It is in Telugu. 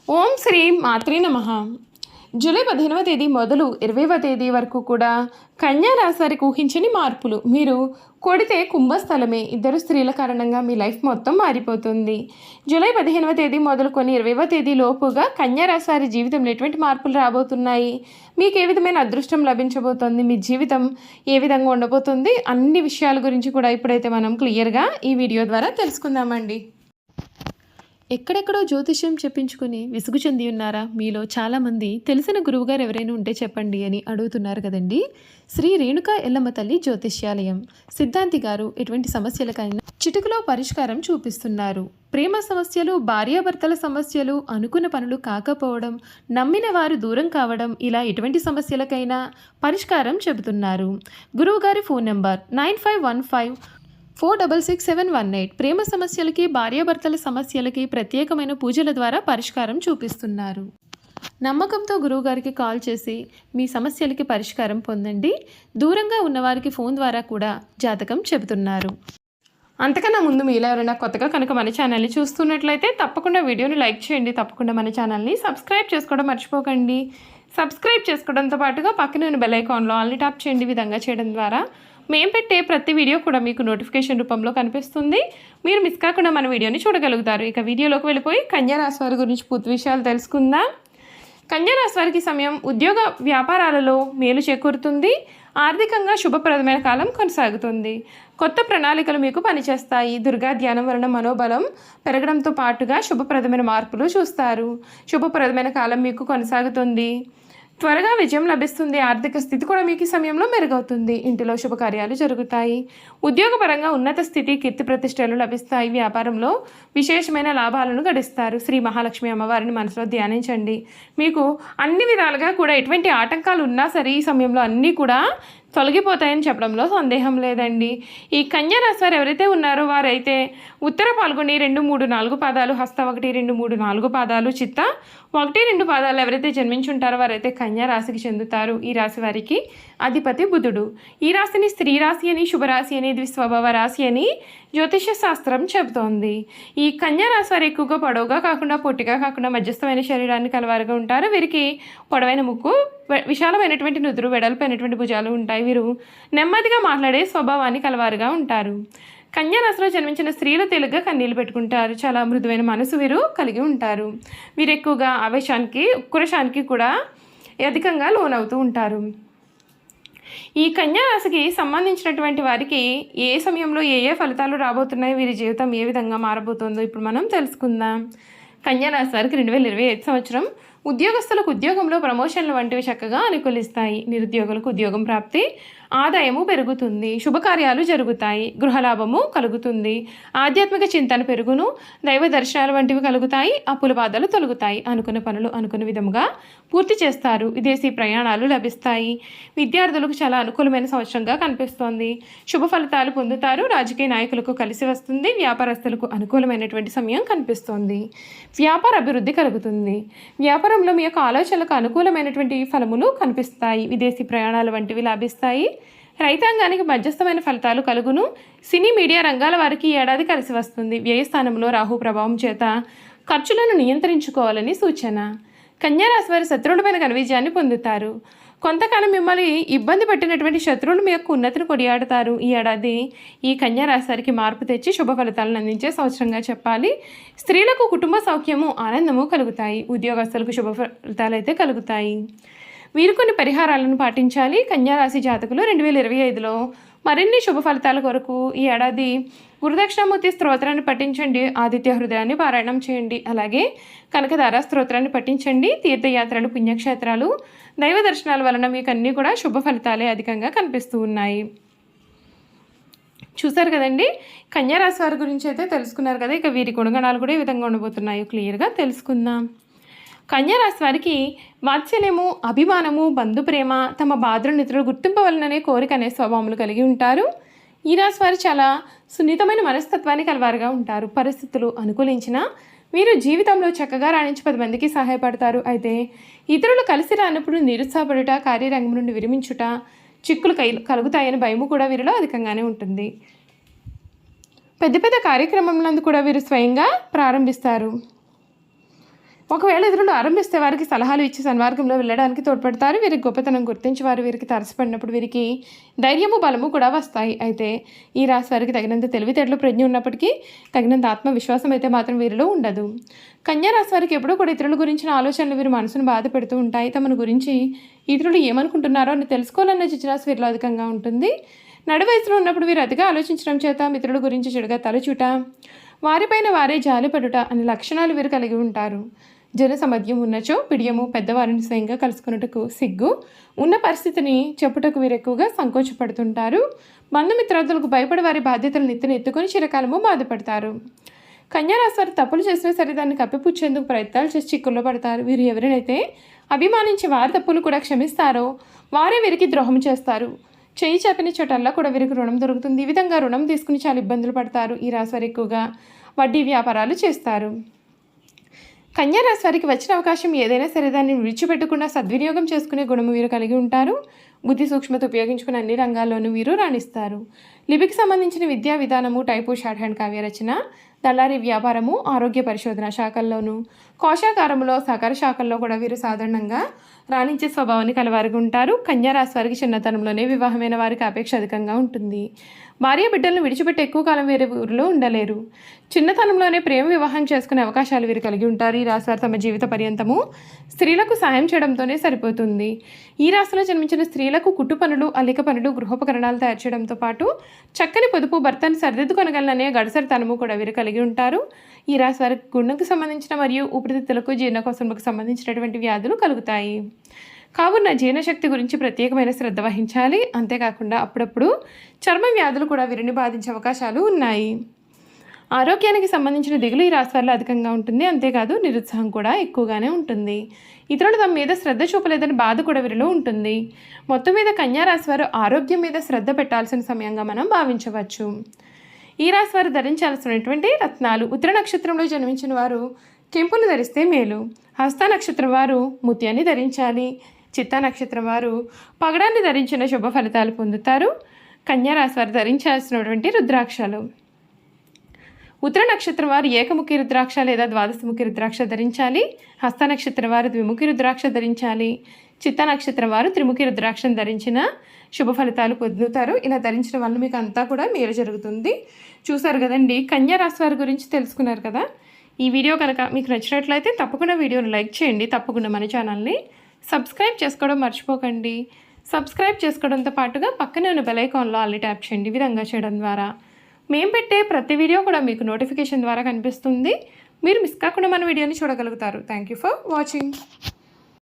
ఓం శ్రీ మాత్రే నమః. జూలై 15వ తేదీ మొదలు 20వ తేదీ వరకు కూడా కన్యా రాశి వారికి ఊహించని మార్పులు. మీరు కొడితే కుంభస్థలమే. ఇద్దరు స్త్రీల కారణంగా మీ లైఫ్ మొత్తం మారిపోతుంది. జూలై 15వ తేదీ మొదలుకొని 20వ తేదీ లోపుగా కన్యా రాశి వారి జీవితంలో ఎటువంటి మార్పులు రాబోతున్నాయి, మీకు ఏ విధమైన అదృష్టం లభించబోతోంది, మీ జీవితం ఏ విధంగా ఉండబోతుంది, అన్ని విషయాల గురించి కూడా ఇప్పుడైతే మనం క్లియర్గా ఈ వీడియో ద్వారా తెలుసుకుందామండి. ఎక్కడెక్కడో జ్యోతిష్యం చెప్పించుకుని విసుగు చెంది ఉన్నారా? మీలో చాలామంది తెలిసిన గురువుగారు ఎవరైనా ఉంటే చెప్పండి అని అడుగుతున్నారు కదండి. శ్రీ రేణుకా ఎల్లమ్మ తల్లి జ్యోతిష్యాలయం సిద్ధాంతి గారు ఎటువంటి సమస్యలకైనా చిటికలో పరిష్కారం చూపిస్తున్నారు. ప్రేమ సమస్యలు, భార్యాభర్తల సమస్యలు, అనుకున్న పనులు కాకపోవడం, నమ్మిన వారు దూరం కావడం, ఇలా ఎటువంటి సమస్యలకైనా పరిష్కారం చెబుతున్నారు. గురువుగారి ఫోన్ నెంబర్ 9515466718. ప్రేమ సమస్యలకి, భార్యాభర్తల సమస్యలకి ప్రత్యేకమైన పూజల ద్వారా పరిష్కారం చూపిస్తున్నారు. నమ్మకంతో గురువుగారికి కాల్ చేసి మీ సమస్యలకి పరిష్కారం పొందండి. దూరంగా ఉన్నవారికి ఫోన్ ద్వారా కూడా జాతకం చెబుతున్నారు. అంతకన్నా ముందు మీలో ఎవరైనా కొత్తగా కనుక మన ఛానల్ని చూస్తున్నట్లయితే తప్పకుండా వీడియోని లైక్ చేయండి. తప్పకుండా మన ఛానల్ని సబ్స్క్రైబ్ చేసుకోవడం మర్చిపోకండి. సబ్స్క్రైబ్ చేసుకోవడంతో పాటుగా పక్కన ఉన్న బెల్ ఐకాన్లో ఆల్ని టాప్ చేయండి. విధంగా చేయడం ద్వారా మేము పెట్టే ప్రతి వీడియో కూడా మీకు నోటిఫికేషన్ రూపంలో కనిపిస్తుంది. మీరు మిస్ కాకుండా మన వీడియోని చూడగలుగుతారు. ఇక వీడియోలోకి వెళ్ళిపోయి కన్యా రాశి వారి గురించి పూర్తి విషయాలు తెలుసుకుందాం. కన్యా రాశి వారికి సమయం ఉద్యోగ వ్యాపారాలలో మేలు చేకూరుతుంది. ఆర్థికంగా శుభప్రదమైన కాలం కొనసాగుతుంది. కొత్త ప్రణాళికలు మీకు పనిచేస్తాయి. దుర్గా ధ్యానం వలన మనోబలం పెరగడంతో పాటుగా శుభప్రదమైన మార్పులు చూస్తారు. శుభప్రదమైన కాలం మీకు కొనసాగుతుంది. త్వరగా విజయం లభిస్తుంది. ఆర్థిక స్థితి కూడా మీకు ఈ సమయంలో మెరుగవుతుంది. ఇంటిలో శుభకార్యాలు జరుగుతాయి. ఉద్యోగపరంగా ఉన్నత స్థితి, కీర్తి ప్రతిష్టలు లభిస్తాయి. వ్యాపారంలో విశేషమైన లాభాలను గడిస్తారు. శ్రీ మహాలక్ష్మి అమ్మవారిని మనసులో ధ్యానించండి. మీకు అన్ని విధాలుగా కూడా ఎటువంటి ఆటంకాలు ఉన్నా సరే ఈ సమయంలో అన్నీ కూడా తొలగిపోతాయని చెప్పడంలో సందేహం లేదండి. ఈ కన్యా రాశి వారు ఎవరైతే ఉన్నారో వారైతే ఉత్తర పాల్గొని 2, 3, 4 పాదాలు, హస్త 1, 2, 3, 4 పాదాలు, చిత్త 1, 2 పాదాలు ఎవరైతే జన్మించుంటారో వారైతే కన్యా రాశికి చెందుతారు. ఈ రాశి వారికి అధిపతి బుధుడు. ఈ రాశిని స్త్రీ రాశి అని, శుభరాశి అని, ద్విస్వభావ రాశి అని జ్యోతిష శాస్త్రం చెబుతోంది. ఈ కన్యా రాశి వారు ఎక్కువగా పొడవుగా కాకుండా, పొట్టిగా కాకుండా మధ్యస్థమైన శరీరాన్ని కలవారుగా ఉంటారు. వీరికి పొడవైన ముక్కు, విశాలమైనటువంటి నుదురు, వెడల్పైనటువంటి భుజాలు ఉంటాయి. వీరు నెమ్మదిగా మాట్లాడే స్వభావాన్ని కలవారుగా ఉంటారు. కన్యా రాశిలో జన్మించిన స్త్రీలు తేలిగ్గా కన్నీళ్లు పెట్టుకుంటారు. చాలా మృదువైన మనసు వీరు కలిగి ఉంటారు. వీరు ఎక్కువగా ఆవేశానికి, ఉక్రోషానికి కూడా అధికంగా లోనవుతూ ఉంటారు. ఈ కన్యా రాశికి సంబంధించినటువంటి వారికి ఏ సమయంలో ఏ ఏ ఫలితాలు రాబోతున్నాయి, వీరి జీవితం ఏ విధంగా మారబోతుందో ఇప్పుడు మనం తెలుసుకుందాం. కన్యా రాశి వారికి 2025 సంవత్సరం ఉద్యోగస్తులకు ఉద్యోగంలో ప్రమోషన్లు వంటివి చక్కగా అనుకూలిస్తాయి. నిరుద్యోగులకు ఉద్యోగం ప్రాప్తి, ఆదాయము పెరుగుతుంది. శుభకార్యాలు జరుగుతాయి. గృహలాభము కలుగుతుంది. ఆధ్యాత్మిక చింతన పెరుగును. దైవ దర్శనాలు వంటివి కలుగుతాయి. అప్పుల బాధలు తొలగుతాయి. అనుకున్న పనులు అనుకున్న విధముగా పూర్తి చేస్తారు. విదేశీ ప్రయాణాలు లభిస్తాయి. విద్యార్థులకు చాలా అనుకూలమైన సంవత్సరంగా కనిపిస్తోంది. శుభ ఫలితాలు పొందుతారు. రాజకీయ నాయకులకు కలిసి వస్తుంది. వ్యాపారస్తులకు అనుకూలమైనటువంటి సమయం కనిపిస్తోంది. వ్యాపార అభివృద్ధి కలుగుతుంది. వ్యాపారంలో మీ యొక్క ఆలోచనలకు అనుకూలమైనటువంటి ఫలములు కనిపిస్తాయి. విదేశీ ప్రయాణాలు వంటివి లాభిస్తాయి. రైతాంగానికి మధ్యస్థమైన ఫలితాలు కలుగును. సినీ మీడియా రంగాల వారికి ఈ ఏడాది కలిసి వస్తుంది. వ్యయస్థానంలో రాహు ప్రభావం చేత ఖర్చులను నియంత్రించుకోవాలని సూచన. కన్యా రాశి వారి శత్రువులపైన ఘన విజయాన్ని పొందుతారు. కొంతకాలం మిమ్మల్ని ఇబ్బంది పెట్టినటువంటి శత్రువులు మీ యొక్క ఉన్నతిని కొనియాడతారు. ఈ ఏడాది ఈ కన్యా రాశి వారికి మార్పు తెచ్చి శుభ ఫలితాలను అందించే సంవత్సరంగా చెప్పాలి. స్త్రీలకు కుటుంబ సౌఖ్యము, ఆనందము కలుగుతాయి. ఉద్యోగస్తులకు శుభ ఫలితాలు అయితే కలుగుతాయి. వీరు కొన్ని పరిహారాలను పాటించాలి. కన్యా రాశి జాతకులు 2025లో మరిన్ని శుభ ఫలితాల కొరకు ఈ ఏడాది గురుదక్షిణామూర్తి స్తోత్రాన్ని పఠించండి. ఆదిత్య హృదయాన్ని పారాయణం చేయండి. అలాగే కనకధార స్తోత్రాన్ని పఠించండి. తీర్థయాత్రలు, పుణ్యక్షేత్రాలు, దైవ దర్శనాల వలన మీకు అన్నీ కూడా శుభ ఫలితాలే అధికంగా కనిపిస్తూ ఉన్నాయి. చూసారు కదండి, కన్యా రాశి వారి గురించి అయితే తెలుసుకున్నారు కదా. ఇక వీరి గుణగణాలు కూడా ఈ విధంగా ఉండబోతున్నాయో క్లియర్గా తెలుసుకుందాం. కన్యా రాశి వారికి వాత్సల్యము, అభిమానము, బంధుప్రేమ, తమ బాధ్యతలు గుర్తింపవలననే కోరిక అనే స్వభావములు కలిగి ఉంటారు. ఈ రాశి వారు చాలా సున్నితమైన మనస్తత్వాన్ని కలవారుగా ఉంటారు. పరిస్థితులు అనుకూలించిన వీరు జీవితంలో చక్కగా రాణించి 10 మందికి సహాయపడతారు. అయితే ఇతరులు కలిసి రానప్పుడు నిరుత్సాహపడుట, కార్యరంగం నుండి విరమించుట, చిక్కులు కలుగుతాయని భయము కూడా వీరిలో అధికంగానే ఉంటుంది. పెద్ద పెద్ద కార్యక్రమములందు కూడా వీరు స్వయంగా ప్రారంభిస్తారు. ఒకవేళ ఇతరులు ఆరంభిస్తే వారికి సలహాలు ఇచ్చి సన్మార్గంలో వెళ్ళడానికి తోడ్పడతారు. వీరికి గొప్పతనం గుర్తించి వారు వీరికి తరసపడినప్పుడు వీరికి ధైర్యము బలము కూడా వస్తాయి. అయితే ఈ రాశి వారికి తగినంత తెలివితేటలు ప్రజ్ఞ ఉన్నప్పటికీ తగినంత ఆత్మవిశ్వాసం అయితే మాత్రం వీరిలో ఉండదు. కన్యా రాశి వారికి ఎప్పుడూ కూడా ఇతరుల గురించిన ఆలోచనలు వీరి మనసును బాధ పెడుతూ ఉంటాయి. తమను గురించి ఇతరులు ఏమనుకుంటున్నారో అని తెలుసుకోవాలన్న జిజ్ఞాస వీరిలో అధికంగా ఉంటుంది. నడు వయసులో ఉన్నప్పుడు వీరు అతిగా ఆలోచించడం చేత మిత్రుల గురించి చెడుగా తలచుట, వారిపైన వారే జాలిపడుట అనే లక్షణాలు వీరు కలిగి ఉంటారు. జన సమధ్యం ఉన్నచో పిడియము పెద్దవారిని స్వయంగా కలుసుకున్నట్టుకు సిగ్గు ఉన్న పరిస్థితిని చెప్పుటకు వీరు ఎక్కువగా సంకోచపడుతుంటారు. బంధుమిత్రాదులకు భయపడి వారి బాధ్యతలు నెత్తిన ఎత్తుకొని చిరకాలము బాధపడతారు. కన్యారాశి వారు తప్పులు చేసినా సరే దాన్ని కప్పిపుచ్చేందుకు ప్రయత్నాలు చేసి చిక్కుల్లో పడతారు. వీరు ఎవరినైతే అభిమానించి వారి తప్పులు కూడా క్షమిస్తారో వారే వీరికి ద్రోహం చేస్తారు. చేయి చాపిన చోటల్లా కూడా వీరికి రుణం దొరుకుతుంది. ఈ విధంగా రుణం తీసుకుని చాలా ఇబ్బందులు పడతారు. ఈ రాశి వారు ఎక్కువగా వడ్డీ వ్యాపారాలు చేస్తారు. కన్యా రాశి వారికి వచ్చిన అవకాశం ఏదైనా సరే దాన్ని విడిచిపెట్టకుండా సద్వినియోగం చేసుకునే గుణము వీరు కలిగి ఉంటారు. బుద్ధి సూక్ష్మత ఉపయోగించుకుని అన్ని రంగాల్లోనూ వీరు రాణిస్తారు. లిపికి సంబంధించిన విద్యా విధానము, టైపు, షార్ట్ హ్యాండ్ కావ్య రచన, దళారీ వ్యాపారము, ఆరోగ్య పరిశోధన శాఖల్లోనూ, కోశాగారములో, సహకార శాఖల్లో కూడా వీరు సాధారణంగా రాణించే స్వభావాన్ని కలవారిగా ఉంటారు. కన్యా రాశి వారికి చిన్నతనంలోనే వివాహమైన వారికి అపేక్ష అధికంగా ఉంటుంది. భార్య బిడ్డలను విడిచిపెట్టి ఎక్కువ కాలం వేరే ఊరిలో ఉండలేరు. చిన్నతనంలోనే ప్రేమ వివాహం చేసుకునే అవకాశాలు వీరు కలిగి ఉంటారు. ఈ రాశి వారు తమ జీవిత పర్యంతము స్త్రీలకు సాయం చేయడంతోనే సరిపోతుంది. ఈ రాశిలో జన్మించిన స్త్రీలకు కుట్టు పనులు, అల్లిక పనులు, గృహోపకరణాలు తయారు చేయడంతో పాటు చక్కని పొదుపు, భర్తను సరిదిద్దుకొనగలననే గడసరితనము కూడా వీరు కలిగి ఉంటారు. ఈ రాశి వారికి గుండెకు సంబంధించిన మరియు ఊపిరితిత్తులకు, జీర్ణకోశంకు సంబంధించినటువంటి వ్యాధులు కలుగుతాయి. కావున జీర్ణశక్తి గురించి ప్రత్యేకమైన శ్రద్ధ వహించాలి. అంతేకాకుండా అప్పుడప్పుడు చర్మ వ్యాధులు కూడా వీరిని బాధించే అవకాశాలు ఉన్నాయి. ఆరోగ్యానికి సంబంధించిన దిగులు ఈ రాశి వారిలో అధికంగా ఉంటుంది. అంతేకాదు నిరుత్సాహం కూడా ఎక్కువగానే ఉంటుంది. ఇతరులు తమ మీద శ్రద్ధ చూపలేదని బాధ కూడా వీరిలో ఉంటుంది. మొత్తం మీద కన్యా రాశి వారు ఆరోగ్యం మీద శ్రద్ధ పెట్టాల్సిన సమయంగా మనం భావించవచ్చు. ఈ రాశి వారు ధరించాల్సినటువంటి రత్నాలు: ఉత్తర నక్షత్రంలో జన్మించిన వారు కెంపును ధరిస్తే మేలు. హస్త నక్షత్రం వారు ముత్యాన్ని ధరించాలి. చిత్తా నక్షత్రం వారు పగడాన్ని ధరించిన శుభ ఫలితాలు పొందుతారు. కన్యా రాశి వారు ధరించాల్సినటువంటి రుద్రాక్షలు: ఉత్తర నక్షత్రం వారు ఏకముఖి రుద్రాక్ష లేదా ద్వాదశముఖి రుద్రాక్ష ధరించాలి. హస్త నక్షత్రం వారు ద్విముఖి రుద్రాక్ష ధరించాలి. చిత్తా నక్షత్రం వారు త్రిముఖి రుద్రాక్షను ధరించిన శుభ ఫలితాలు పొందుతారు. ఇలా ధరించడం వల్ల మీకు అంతా కూడా మేలు జరుగుతుంది. చూసారు కదండి, కన్యా రాశి వారి గురించి తెలుసుకున్నారు కదా. ఈ వీడియో కనుక మీకు నచ్చినట్లయితే తప్పకుండా వీడియోని లైక్ చేయండి. తప్పకుండా మన ఛానల్ని సబ్స్క్రైబ్ చేసుకోవడం మర్చిపోకండి. సబ్స్క్రైబ్ చేసుకోవడంతో పాటుగా పక్కనే ఉన్న బెల్ ఐకాన్లో ఆల్ని ట్యాప్ చేయండి. ఈ విధంగా చేయడం ద్వారా మేము పెట్టే ప్రతి వీడియో కూడా మీకు నోటిఫికేషన్ ద్వారా కనిపిస్తుంది. మీరు మిస్ కాకుండా మన వీడియోని చూడగలుగుతారు. Thank you for watching.